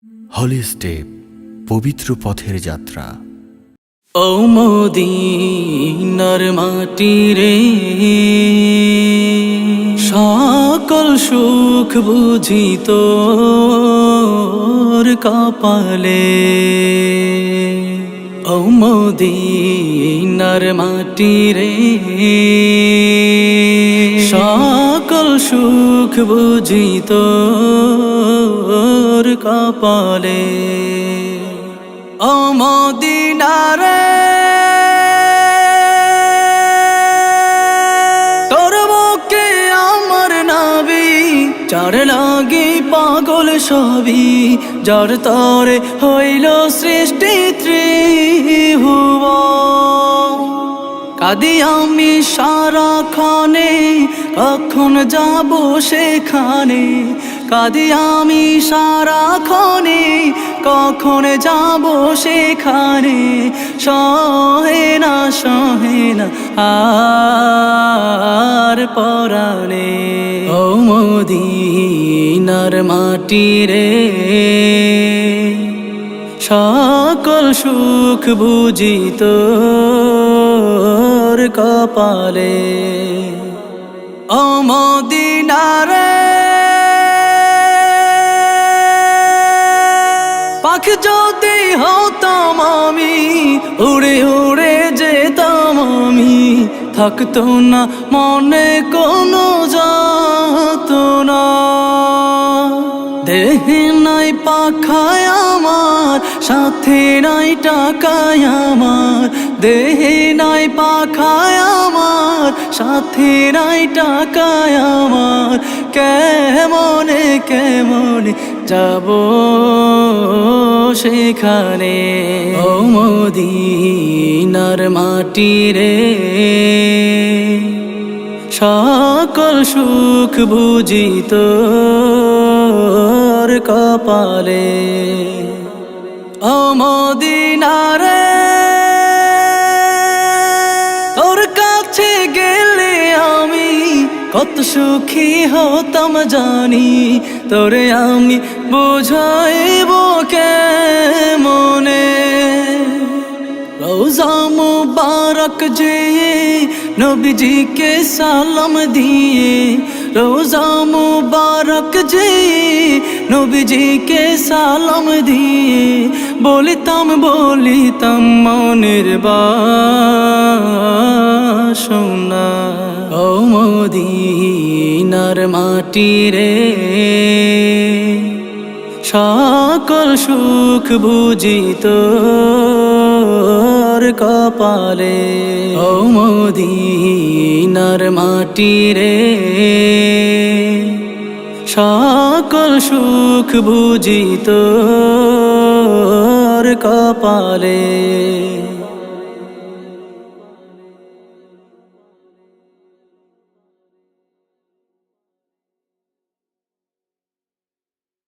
হলি step, পবিত্র পথের যাত্রা। ও মদিনার মাটি রে, সকল সুখ বুঝি তোর কপালে। ও মদিনার মাটি রে, সকল সুখ বুঝি তোর কপালে। ও মদিনা রে, তোর বুকে আমার নাবি, যার লাগি পাগল সবই, যার তরে হইল সৃষ্টি ত্রিভুবন। কাঁদি আমি সারাক্ষণে, কখন যাব সেখানে। কাঁদি আমি সারাক্ষণে, কখন যাব সেখানে। সহে না আর পরাণে। ও মদিনার মাটি রে, সকল সুখ বুঝি তোর কপালে। ও মদিনা রে, পাখি যদি হতাম আমি, উড়ে উড়ে যেতাম আমি। থাকতো না মনে কোনো যাতনা, দেহে নাই পাখায় আমার, সাথে নাই টাকায় আমার। দেহে নাই পাখায় আমার, সাথে নাই টাকায় আমার। কেমনে কেমনে যাব সেখানে। ও মদিনার মাটি রে, সকল সুখ বুঝি তোর কপালে। ও মদিনা রে, তোর কাছে গেলে আমি কত সুখী হতাম জানি। তোরে আমি বুঝাইব কেমনে। রোজা মুবারক যে নবীজিকে সালাম দিয়ে, রোজা মুবারক যে নবীজিকে সালাম দিয়ে, বলিতাম মনের বাসনা। ও মদিনার মাটি রে, সকল সুখ বুঝি তোর কপালে। ও মদিনার মাটি রে, সকল সুখ বুঝি তোর কপালে।